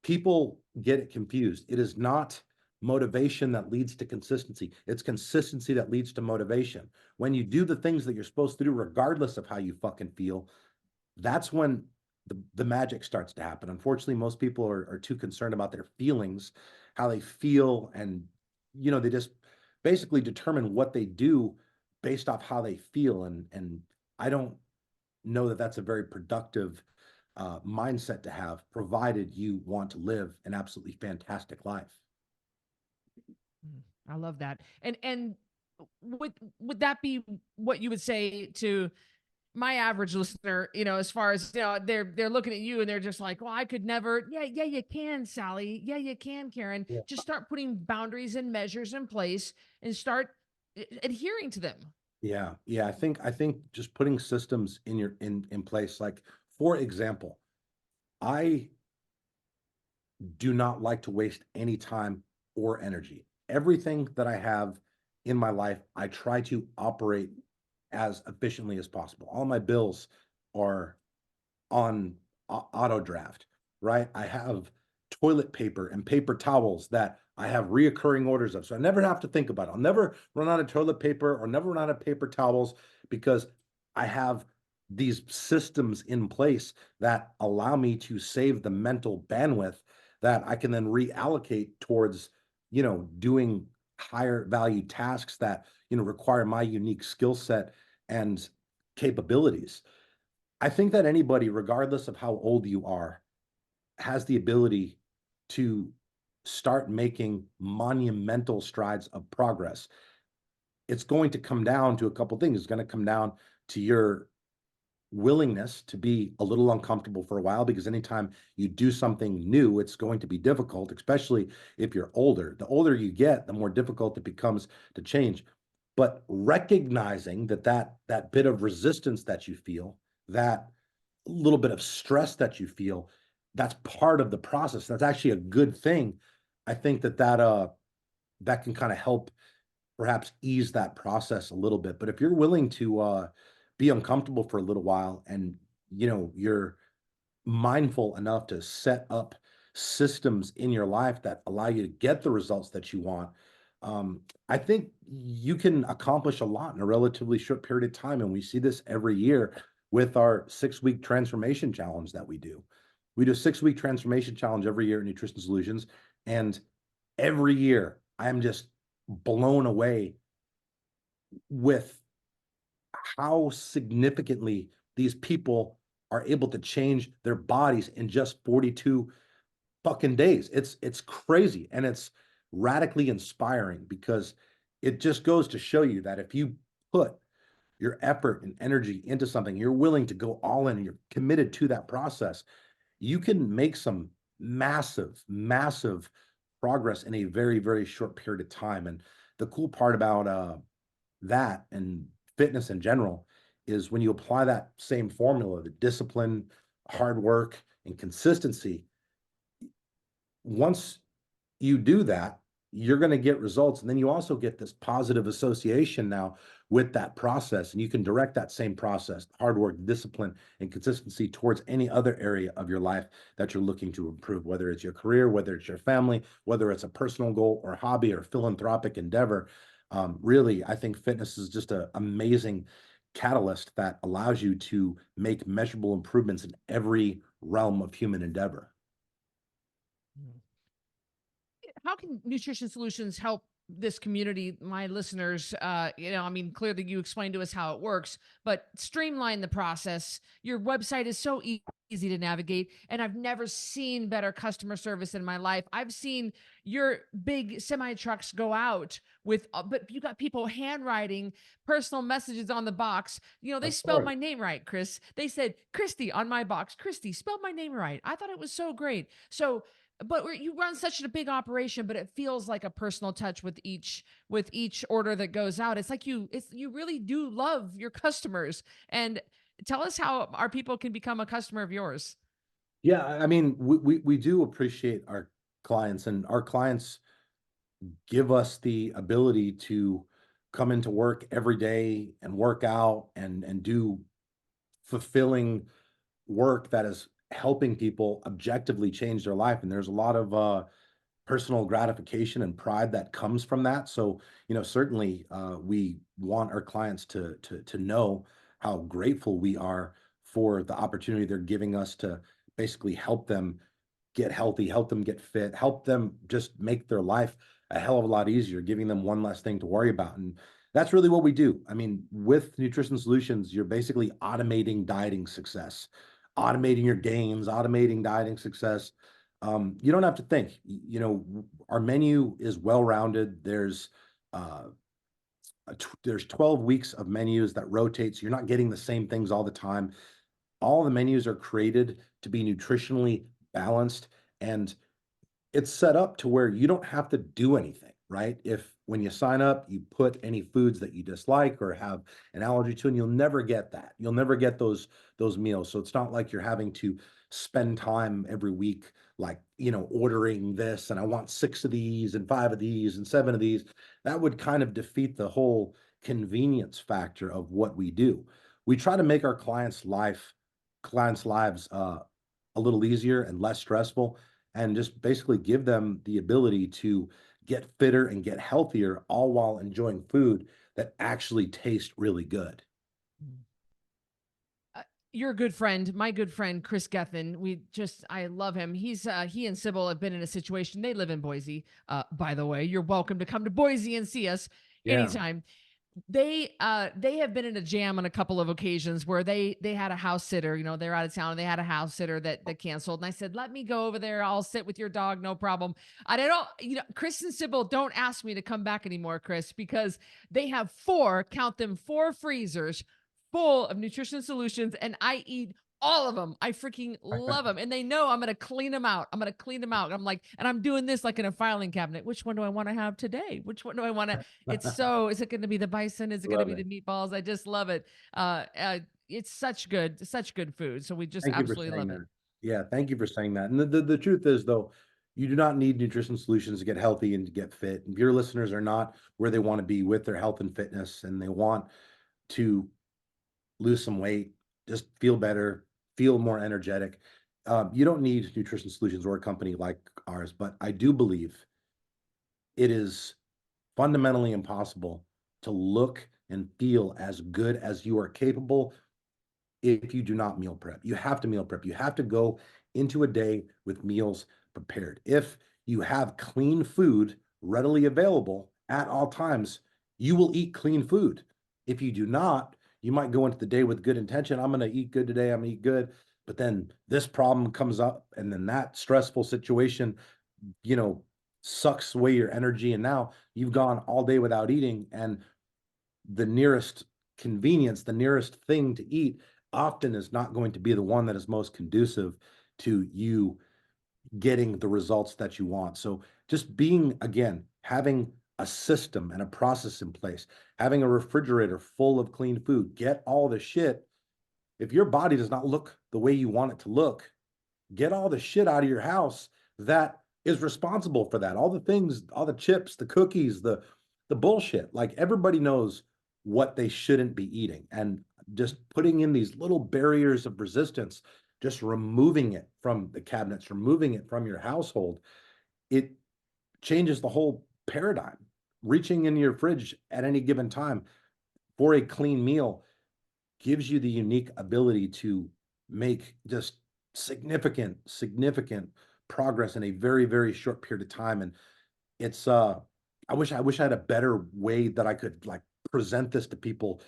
People get it confused. It is not motivation that leads to consistency. It's consistency that leads to motivation. When you do the things that you're supposed to do, regardless of how you fucking feel, that's when the magic starts to happen. Unfortunately, most people are too concerned about their feelings, how they feel, and they just basically determine what they do based off how they feel. And I don't know that that's a very productive mindset to have, provided you want to live an absolutely fantastic life. I love that. And would that be what you would say to my average listener, as far as, they're looking at you and they're just like, well, I could never. Yeah, yeah, you can, Sally. Yeah, you can, Karen. Yeah. Just start putting boundaries and measures in place and start adhering to them. Yeah, yeah. I think just putting systems in place. Like, for example, I do not like to waste any time or energy. Everything that I have in my life, I try to operate as efficiently as possible. All my bills are on auto draft, right? I have toilet paper and paper towels that I have reoccurring orders of. So I never have to think about it. I'll never run out of toilet paper or never run out of paper towels, because I have these systems in place that allow me to save the mental bandwidth that I can then reallocate towards, doing higher value tasks that, require my unique skill set and capabilities. I think that anybody, regardless of how old you are, has the ability to start making monumental strides of progress. It's going to come down to a couple things. It's going to come down to your willingness to be a little uncomfortable for a while, because anytime you do something new, it's going to be difficult, especially if you're older. The older you get, the more difficult it becomes to change. But recognizing that bit of resistance that you feel, that little bit of stress that you feel, that's part of the process. That's actually a good thing. I think that can kind of help perhaps ease that process a little bit. But if you're willing to be uncomfortable for a little while, and you're mindful enough to set up systems in your life that allow you to get the results that you want, I think you can accomplish a lot in a relatively short period of time. And we see this every year with our 6-week transformation challenge that we do. We do a 6-week transformation challenge every year at Nutrition Solutions. And every year I am just blown away with how significantly these people are able to change their bodies in just 42 fucking days. It's crazy, and it's radically inspiring, because it just goes to show you that if you put your effort and energy into something, you're willing to go all in and you're committed to that process, you can make some massive, massive progress in a very, very short period of time. And the cool part about that and fitness in general is when you apply that same formula, the discipline, hard work, and consistency, once you do that, you're going to get results. And then you also get this positive association now with that process. And you can direct that same process, hard work, discipline, and consistency towards any other area of your life that you're looking to improve, whether it's your career, whether it's your family, whether it's a personal goal or hobby or philanthropic endeavor. Really, I think fitness is just an amazing catalyst that allows you to make measurable improvements in every realm of human endeavor. How can nutrition solutions help this community, my listeners? I mean, clearly you explained to us how it works, but streamline the process. Your website is so easy to navigate, and I've never seen better customer service in my life. I've seen your big semi trucks go out with, but you got people handwriting personal messages on the box. They Of spelled course. my name right, Chris. They said Cristy on my box. Cristy spelled my name right. I thought it was so great. So, but you run such a big operation, but it feels like a personal touch with each order that goes out. It's like you really do love your customers. And tell us how our people can become a customer of yours. Yeah, I mean, we do appreciate our clients, and our clients give us the ability to come into work every day and work out and do fulfilling work that is helping people objectively change their life. And there's a lot of personal gratification and pride that comes from that. So, certainly we want our clients to know how grateful we are for the opportunity they're giving us to basically help them get healthy, help them get fit, help them just make their life a hell of a lot easier, giving them one less thing to worry about. And that's really what we do. I mean, with nutrition solutions, you're basically automating dieting success, automating your gains, automating dieting success. You don't have to think. Our menu is well rounded. Uh, there's 12 weeks of menus that rotate, so you're not getting the same things all the time. All the menus are created to be nutritionally balanced, and it's set up to where you don't have to do anything, right? If when you sign up, you put any foods that you dislike or have an allergy to, and you'll never get that. You'll never get those meals. So it's not like you're having to spend time every week, like, ordering this and I want 6 of these and 5 of these and 7 of these. That would kind of defeat the whole convenience factor of what we do. We try to make our clients' lives a little easier and less stressful, and just basically give them the ability to get fitter and get healthier, all while enjoying food that actually tastes really good. uh, your good friend, my good friend Chris Gethin. I love him. He and Sybil have been in a situation. They live in Boise. By the way, you're welcome to come to Boise and see us Yeah. anytime. They have been in a jam on a couple of occasions where they had a house sitter. They're out of town and they had a house sitter that canceled. And I said, let me go over there. I'll sit with your dog, no problem. I don't, Chris and Sybil don't ask me to come back anymore, Chris, because they have count them, 4 freezers full of nutrition solutions, and I eat all of them. I freaking love them. And they know I'm going to clean them out. I'm going to clean them out. I'm like, and I'm doing this like in a filing cabinet. Which one do I want to have today? Which one do I want to? Is it going to be the bison? Is it going to Love be it. the meatballs? I just love it. It's such good food. So we just Thank you for absolutely saying love it. that. Yeah, thank you for saying that. And the truth is, though, you do not need nutrition solutions to get healthy and to get fit. If your listeners are not where they want to be with their health and fitness, and they want to lose some weight, just feel better, feel more energetic. You don't need nutrition solutions or a company like ours, but I do believe it is fundamentally impossible to look and feel as good as you are capable if you do not meal prep. You have to meal prep. You have to go into a day with meals prepared. If you have clean food readily available at all times, you will eat clean food. If you do not, you might go into the day with good intention. I'm going to eat good today. I'm going to eat good. But then this problem comes up, and then that stressful situation, you know, sucks away your energy. And now you've gone all day without eating. And the nearest convenience, the nearest thing to eat often is not going to be the one that is most conducive to you getting the results that you want. So just being, again, having a system and a process in place, having a refrigerator full of clean food, get all the shit. If your body does not look the way you want it to look, get all the shit out of your house that is responsible for that. All the things, all the chips, the cookies, the bullshit. Like everybody knows what they shouldn't be eating. And just putting in these little barriers of resistance, just removing it from the cabinets, removing it from your household, it changes the whole paradigm. Reaching in your fridge at any given time for a clean meal gives you the unique ability to make just significant progress in a very, very short period of time. And it's I wish I had a better way that I could like present this to people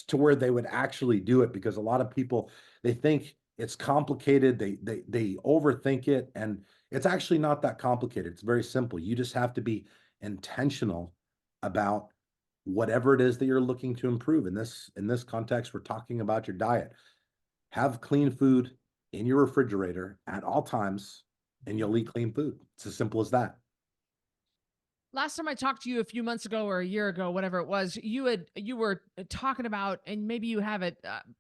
to where they would actually do it, because a lot of people, they think it's complicated, they overthink it, and it's actually not that complicated. It's very simple. You just have to be intentional about whatever it is that you're looking to improve. In this context, we're talking about your diet. Have clean food in your refrigerator at all times, and you'll eat clean food. It's as simple as that. Last time I talked to you a few months ago or a year ago, whatever it was, you were talking about, and maybe you have it,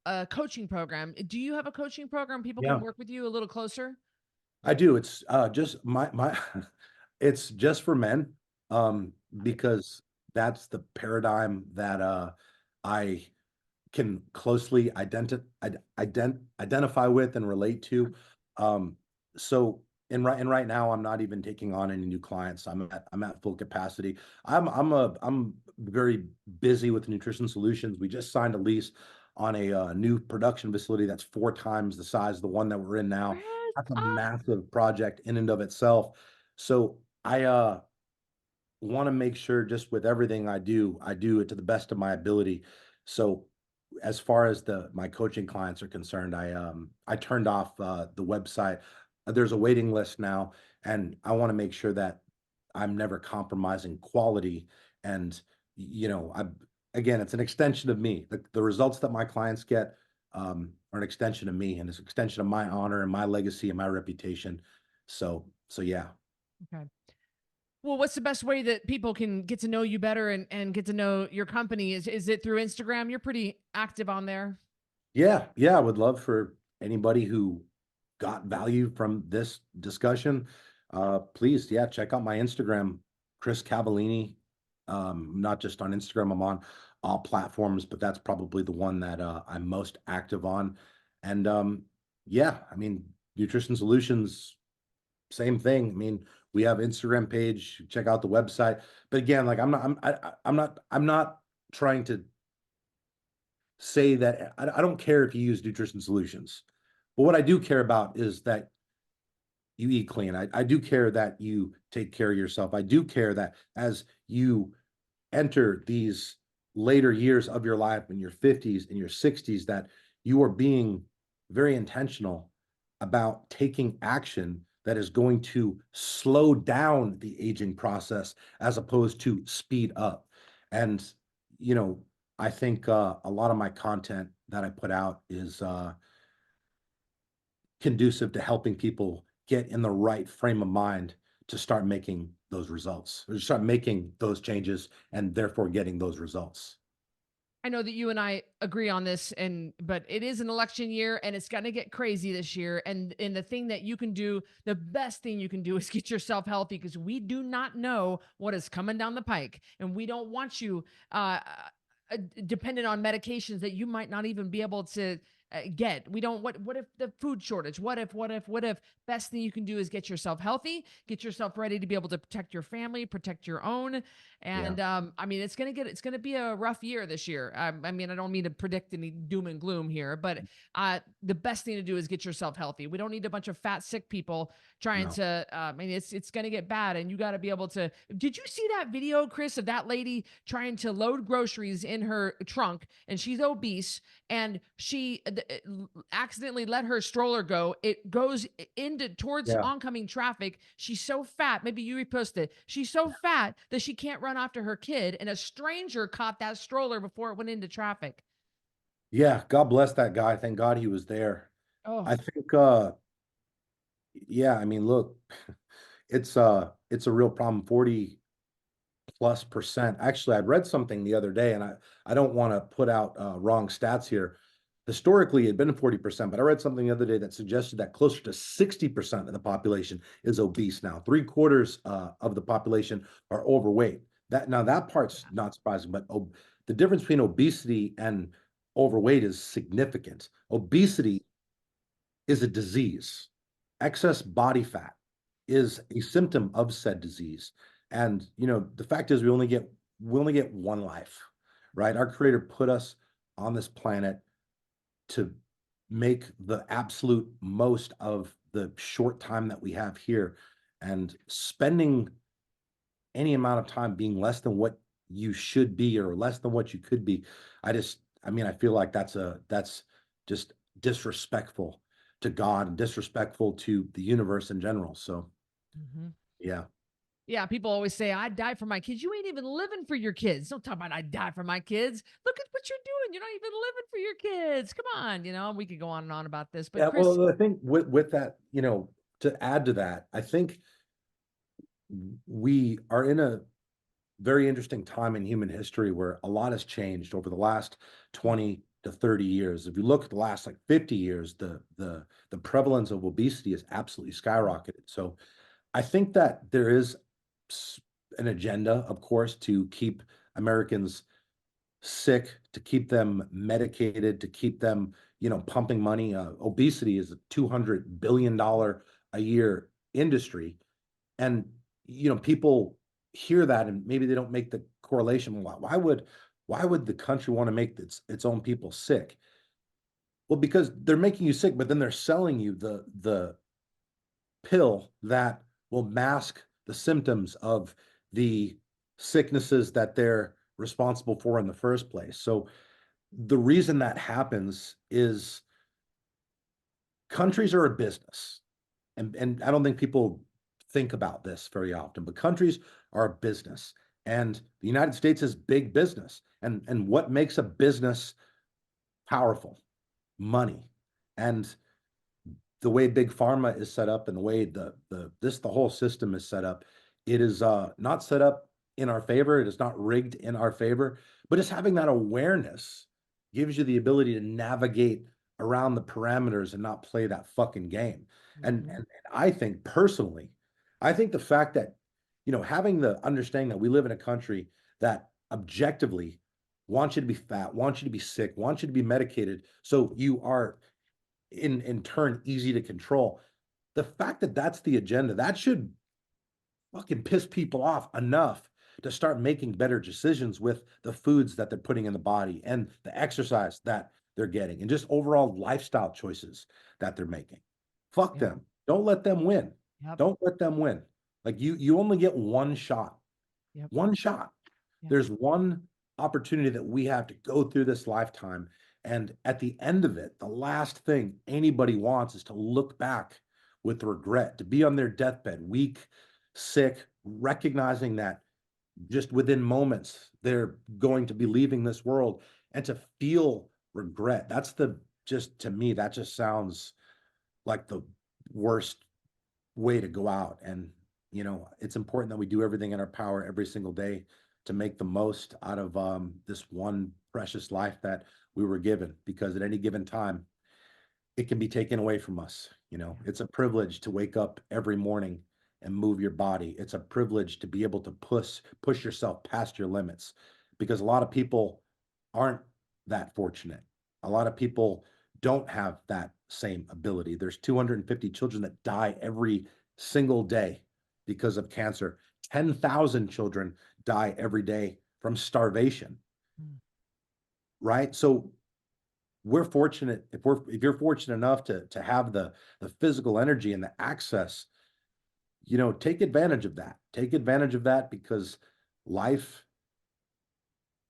a coaching program. Do you have a coaching program people can Yeah, work with you a little closer? I do. It's just my it's just for men, because that's the paradigm that I can closely identify with and relate to. Um, so and right now I'm not even taking on any new clients. I'm at full capacity. I'm very busy with Nutrition Solutions. We just signed a lease on a new production facility that's 4 times the size of the one that we're in now. Chris, That's a ah, massive project in and of itself. So I want to make sure, just with everything I do it to the best of my ability. So as far as the my coaching clients are concerned, I turned off the website. There's a waiting list now, and I want to make sure that I'm never compromising quality. And I again, it's an extension of me. The results that my clients get are an extension of me, and it's an extension of my honor and my legacy and my reputation. So yeah. okay. Well, what's the best way that people can get to know you better and get to know your company? Is it through Instagram? You're pretty active on there. Yeah, yeah, I would love for anybody who got value from this discussion. Please, yeah, check out my Instagram, Chris Cavallini. Not just on Instagram, I'm on all platforms, but that's probably the one that I'm most active on. And yeah, I mean, Nutrition Solutions, same thing. I mean, we have Instagram page, check out the website. But again, like I'm not trying to say that I don't care if you use Nutrition Solutions. But what I do care about is that you eat clean. I do care that you take care of yourself. I do care that as you enter these later years of your life, in your 50s and your 60s, that you are being very intentional about taking action that is going to slow down the aging process as opposed to speed up. And, you know, I think a lot of my content that I put out is conducive to helping people get in the right frame of mind to start making those results, or start making those changes, and therefore getting those results. I know that you and I agree on this, and but it is an election year and it's gonna get crazy this year. And the thing that you can do, the best thing you can do is get yourself healthy, because we do not know what is coming down the pike. And we don't want you dependent on medications that you might not even be able to get. We don't, what if the food shortage? What if best thing you can do is get yourself healthy, get yourself ready to be able to protect your family, protect your own. Yeah. And I mean, it's gonna be a rough year this year. I mean, I don't mean to predict any doom and gloom here, but the best thing to do is get yourself healthy. We don't need a bunch of fat, sick people trying No. to. I mean, it's gonna get bad, and you got to be able to. Did you see that video, Chris, of that lady trying to load groceries in her trunk, and she's obese, and she accidentally let her stroller go. It goes into towards Yeah. oncoming traffic. She's so fat. Maybe you repost it. She's so fat that she can't run after her kid, and a stranger caught that stroller before it went into traffic. Yeah. God bless that guy. Thank God he was there. Oh, I think yeah, I mean, look, it's a real problem. 40+%. Actually, I read something the other day, and I don't want to put out wrong stats here, Historically, it had been 40%, but I read something the other day that suggested that closer to 60% of the population is obese now. Three-quarters of the population are overweight. That part's not surprising, but the difference between obesity and overweight is significant. Obesity is a disease. Excess body fat is a symptom of said disease. And the fact is, we only get one life, right? Our Creator put us on this planet to make the absolute most of the short time that we have here, and spending any amount of time being less than what you should be or less than what you could be. I feel like that's just disrespectful to God and disrespectful to the universe in general. So Mhm. yeah. Yeah, people always say, "I'd die for my kids." You ain't even living for your kids. Don't talk about "I'd die for my kids." Look at what you're doing. You're not even living for your kids. Come on, we could go on and on about this. But Yeah, Chris, well, I think with that, to add to that, I think we are in a very interesting time in human history where a lot has changed over the last 20 to 30 years. If you look at the last like 50 years, the prevalence of obesity has absolutely skyrocketed. So I think that there is an agenda, of course, to keep Americans sick, to keep them medicated, to keep them, pumping money. Obesity is a $200 billion a year industry, and people hear that and maybe they don't make the correlation. Why would the country want to make its own people sick? Well, because they're making you sick, but then they're selling you the pill that will mask the symptoms of the sicknesses that they're responsible for in the first place. So the reason that happens is countries are a business. And I don't think people think about this very often, but countries are a business. And the United States is big business. And what makes a business powerful? Money. And the way big pharma is set up and the way the whole system is set up, it is not set up in our favor. It is not rigged in our favor, but just having that awareness gives you the ability to navigate around the parameters and not play that fucking game. And I think personally, I think the fact that having the understanding that we live in a country that objectively wants you to be fat, wants you to be sick, wants you to be medicated, so you are in turn easy to control. The fact that that's the agenda, that should fucking piss people off enough to start making better decisions with the foods that they're putting in the body and the exercise that they're getting and just overall lifestyle choices that they're making. Fuck yeah, them. Don't let them win. yep, Don't let them win. Like you only get one shot. yep, One shot. yep, There's one opportunity that we have to go through this lifetime. And at the end of it, the last thing anybody wants is to look back with regret, to be on their deathbed, weak, sick, recognizing that just within moments they're going to be leaving this world and to feel regret. Just to me, that just sounds like the worst way to go out. And, it's important that we do everything in our power every single day to make the most out of this one precious life that we were given, because at any given time, it can be taken away from us. yeah, It's a privilege to wake up every morning and move your body. It's a privilege to be able to push yourself past your limits, because a lot of people aren't that fortunate. A lot of people don't have that same ability. There's 250 children that die every single day because of cancer. 10,000 children die every day from starvation, mm, right? So we're fortunate, if you're fortunate enough to have the physical energy and the access, take advantage of that. Take advantage of that, because life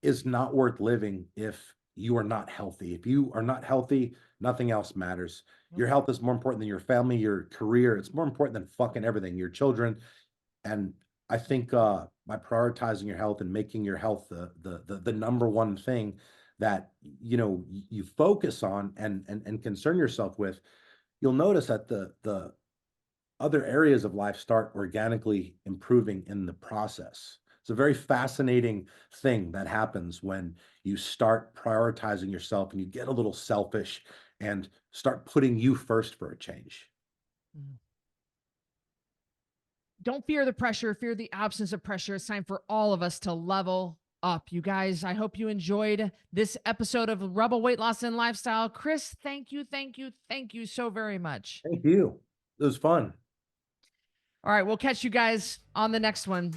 is not worth living if you are not healthy. If you are not healthy, nothing else matters. yep, Your health is more important than your family, your career. It's more important than fucking everything, your children. And I think by prioritizing your health and making your health the number one thing that you focus on and concern yourself with, you'll notice that the other areas of life start organically improving in the process. It's a very fascinating thing that happens when you start prioritizing yourself and you get a little selfish and start putting you first for a change. Mm. Don't fear the pressure, fear the absence of pressure. It's time for all of us to level up. You guys, I hope you enjoyed this episode of Rebel Weight Loss and Lifestyle. Chris, thank you, thank you, thank you so very much. Thank you. It was fun. All right, we'll catch you guys on the next one.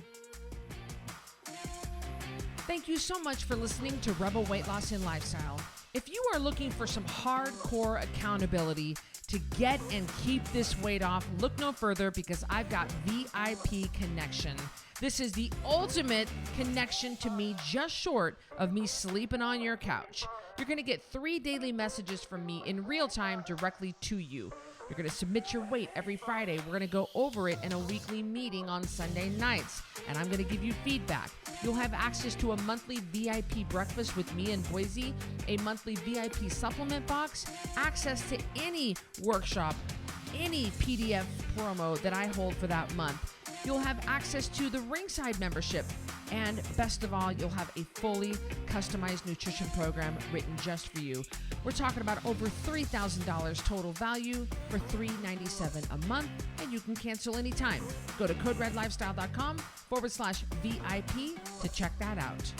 Thank you so much for listening to Rebel Weight Loss and Lifestyle. If you are looking for some hardcore accountability to get and keep this weight off, look no further because I've got VIP Connection. This is the ultimate connection to me, just short of me sleeping on your couch. You're going to get 3 daily messages from me in real time directly to you. You're going to submit your weight every Friday. We're going to go over it in a weekly meeting on Sunday nights, and I'm going to give you feedback. You'll have access to a monthly VIP breakfast with me in Boise, a monthly VIP supplement box, access to any workshop, any PDF promo that I hold for that month. You'll have access to the Ringside membership. And best of all, you'll have a fully customized nutrition program written just for you. We're talking about over $3,000 total value for $397 a month, and you can cancel anytime. Go to coderedlifestyle.com/VIP to check that out.